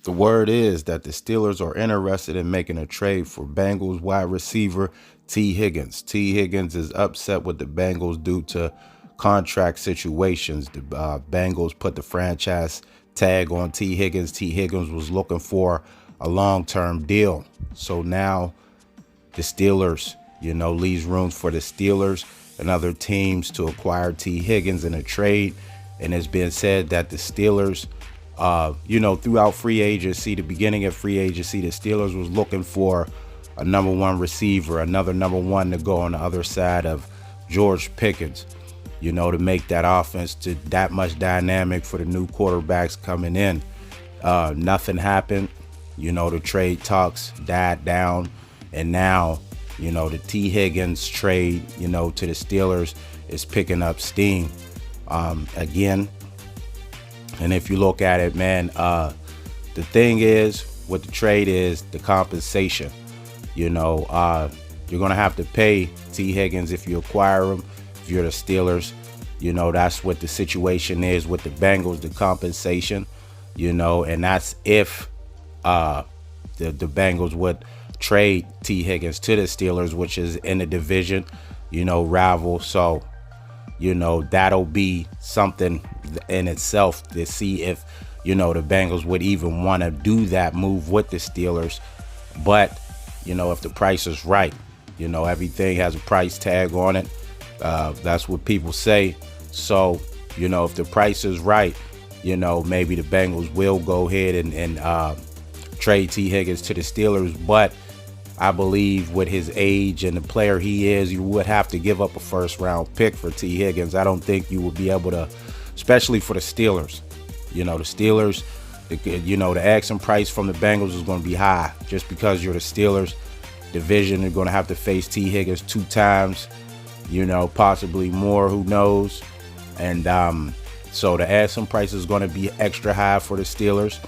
The word is that the Steelers are interested in making a trade for Bengals wide receiver Tee Higgins. Tee Higgins is upset with the Bengals due to contract situations. The Bengals put the franchise tag on Tee Higgins. Tee Higgins was looking for a long-term deal. So now the Steelers, leaves room for the Steelers and other teams to acquire Tee Higgins in a trade. And it's been said that the Steelers, throughout free agency, the beginning of free agency, the Steelers was looking for a number one receiver, another number one to go on the other side of George Pickens, to make that offense to that much dynamic for the new quarterbacks coming in. Nothing happened. The trade talks died down. And now, the Tee Higgins trade, to the Steelers is picking up steam again. And if you look at it, man, the thing is with the trade is the compensation. You're going to have to pay Tee Higgins if you acquire him. If you're the Steelers, that's what the situation is with the Bengals, the compensation, and that's if the Bengals would trade Tee Higgins to the Steelers, which is in the division, rival. So, that'll be something in itself to see if, the Bengals would even want to do that move with the Steelers. But, if the price is right, everything has a price tag on it. That's what people say. So, if the price is right, maybe the Bengals will go ahead and trade Tee Higgins to the Steelers. But I believe with his age and the player he is, you would have to give up a first-round pick for Tee Higgins. I don't think you would be able to, especially for the Steelers. The Steelers, the asking price from the Bengals is going to be high just because you're the Steelers. Division, you're going to have to face Tee Higgins 2 times, possibly more, who knows. And so the asking price is going to be extra high for the Steelers.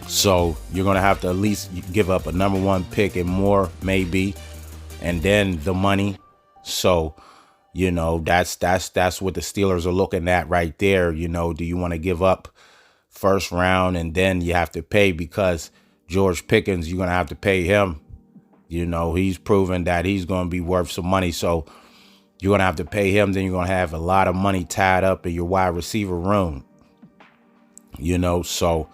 So you're going to have to at least give up a number one pick and more, maybe, and then the money. So, that's what the Steelers are looking at right there. Do you want to give up first round and then you have to pay because George Pickens, you're going to have to pay him. He's proven that he's going to be worth some money. So you're going to have to pay him. Then you're going to have a lot of money tied up in your wide receiver room. So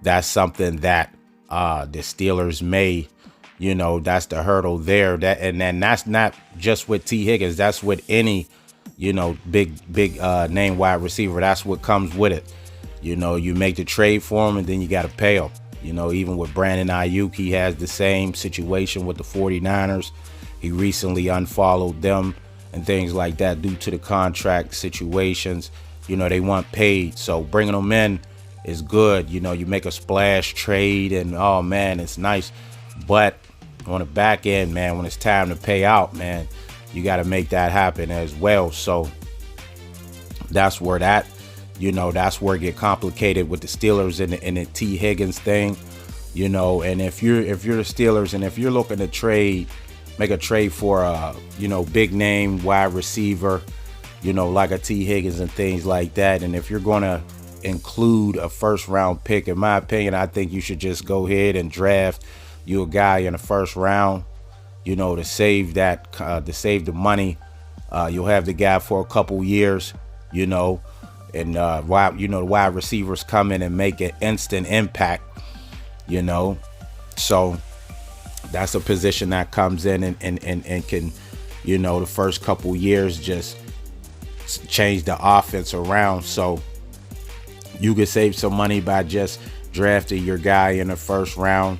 that's something that the Steelers may, that's the hurdle there. And then that's not just with Tee Higgins. That's with any, big name wide receiver. That's what comes with it. You make the trade for him and then you got to pay him. Even with Brandon Ayuk, he has the same situation with the 49ers. He recently unfollowed them and things like that due to the contract situations. They want paid. So bringing them in is good. You make a splash trade and, oh, man, it's nice. But on the back end, man, when it's time to pay out, man, you got to make that happen as well. So that's where that's where it get complicated with the Steelers and the Tee Higgins thing, and if you're the Steelers and if you're looking to make a trade for a, big name wide receiver, like a Tee Higgins and things like that. And if you're going to include a first round pick, in my opinion, I think you should just go ahead and draft you a guy in the first round, to save that, to save the money. You'll have the guy for a couple years, and the wide receivers come in and make an instant impact, so that's a position that comes in and can, the first couple years just change the offense around. So you could save some money by just drafting your guy in the first round,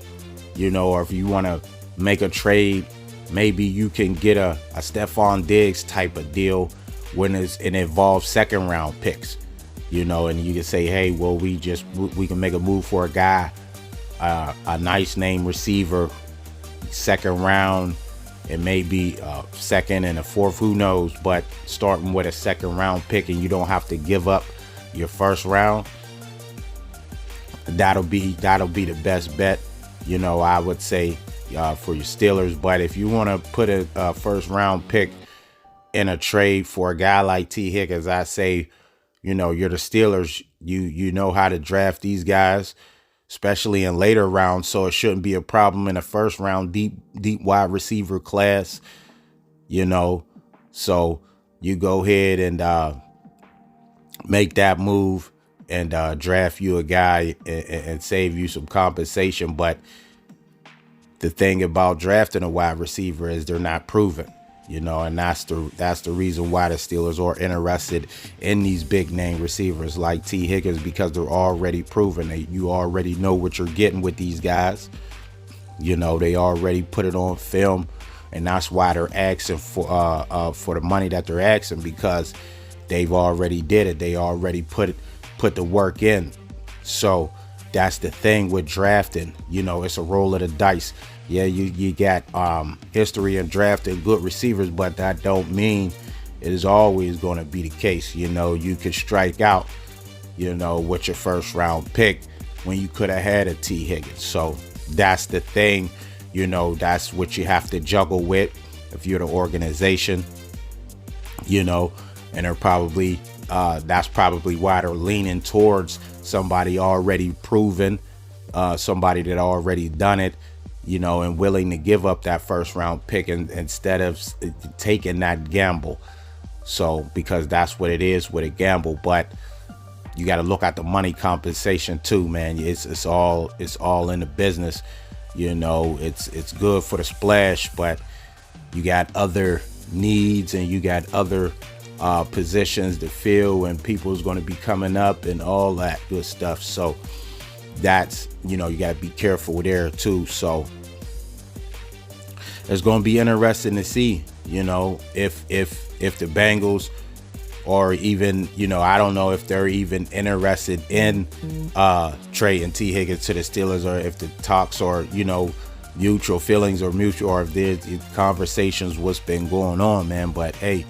or if you want to make a trade, maybe you can get a Stephon Diggs type of deal when it involves second round picks, and you can say, hey, well, we can make a move for a guy, a nice name receiver, second round, and maybe second and a fourth, who knows, but starting with a second round pick and you don't have to give up your first round. That'll be the best bet, I would say, for your Steelers. But if you want to put a first round pick in a trade for a guy like Tee Higgins, I say, you're the Steelers. You know how to draft these guys. especially in later rounds. So it shouldn't be a problem in the first round, deep wide receiver class, you know. So you go ahead and make that move and draft you a guy and save you some compensation. But the thing about drafting a wide receiver is they're not proven, you know, and that's the reason why the Steelers are interested in these big name receivers like Tee Higgins, because they're already proven. You already know what you're getting with these guys. You know, they already put it on film, and that's why they're asking for the money that they're asking, because they've already did it. They already put the work in. So that's the thing with drafting. You know, it's a roll of the dice. Yeah, you got history in drafting good receivers, but that don't mean it is always going to be the case. You know, you could strike out, you know, with your first round pick when you could have had a Tee Higgins. So that's the thing. You know, that's what you have to juggle with if you're the organization, you know, and they're probably that's probably why they're leaning towards somebody already proven, somebody that already done it, you know, and willing to give up that first round pick instead of taking that gamble. So because that's what it is with a gamble. But you got to look at the money compensation too, man. It's all in the business. You know, it's good for the splash, but you got other needs and you got other positions to fill, and people's going to be coming up and all that good stuff. So that's, you know, you got to be careful there too. So it's going to be interesting to see, you know, if the Bengals, or even, you know, I don't know if they're even interested in trading Tee Higgins to the Steelers, or if the talks are, you know, mutual feelings or mutual, or if there's conversations what's been going on, man. But hey,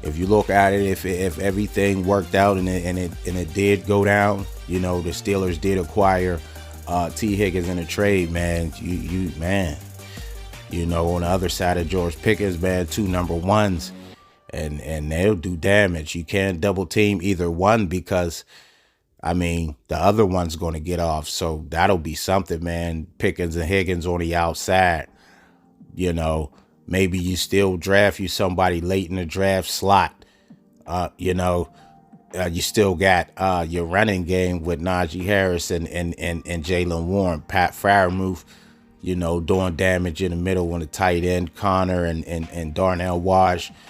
if you look at it, if everything worked out and it did go down, you know, the Steelers did acquire Tee Higgins in a trade, man. You know, on the other side of George Pickens, man, 2 number ones, and they'll do damage. You can't double team either one, because I mean, the other one's going to get off. So that'll be something, man. Pickens and Higgins on the outside. You know, maybe you still draft you somebody late in the draft slot. You know, you still got your running game with Najee Harris and Jalen Warren. Pat Freiermuth, you know, doing damage in the middle on the tight end. Connor and Darnell Washington.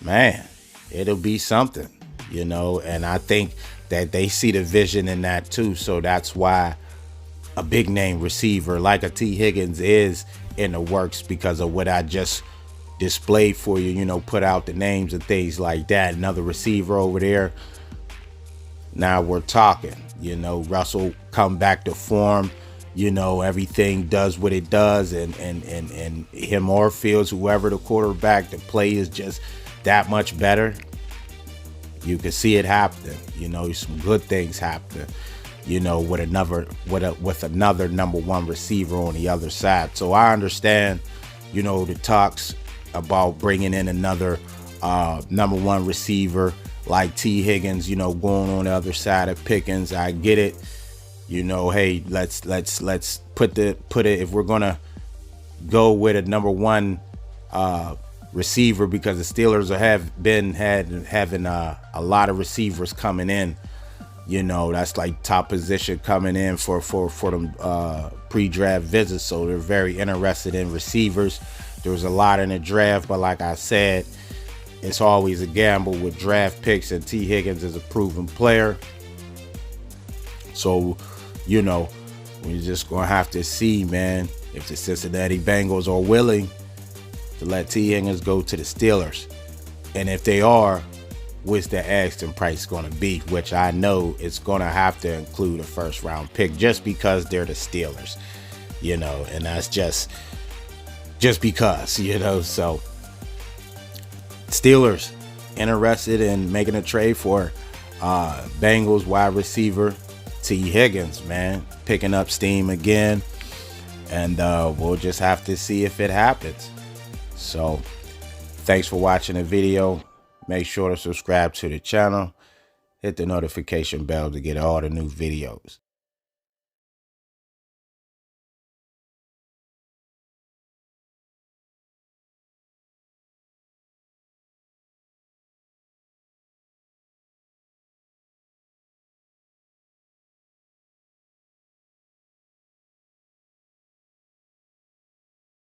Man, it'll be something, you know, and I think that they see the vision in that too. So that's why a big name receiver like a Tee Higgins is in the works, because of what I just displayed for you, you know, put out the names and things like that. Another receiver over there. Now we're talking, you know, Russell come back to form, you know, everything does what it does, and him or Fields, whoever the quarterback, the play is just that much better. You can see it happening, you know, some good things happening, you know, with another number one receiver on the other side. So I understand, you know, the talks about bringing in another number one receiver like Tee Higgins, you know, going on the other side of Pickens. I get it. You know, hey, let's put it, if we're gonna go with a number one receiver, because the Steelers having a lot of receivers coming in. You know, that's like top position coming in for them pre-draft visits. So they're very interested in receivers. There was a lot in the draft, but like I said, it's always a gamble with draft picks, and Tee Higgins is a proven player. So, you know, we're just gonna have to see, man, if the Cincinnati Bengals are willing to let Tee Higgins go to the Steelers. And if they are, what's the asking price going to be? Which I know it's going to have to include a first round pick, just because they're the Steelers, you know, and that's just because, you know. So Steelers interested in making a trade for Bengals wide receiver Tee Higgins, man, picking up steam again. And we'll just have to see if it happens. So thanks for watching the video. Make sure to subscribe to the channel. Hit the notification bell to get all the new videos.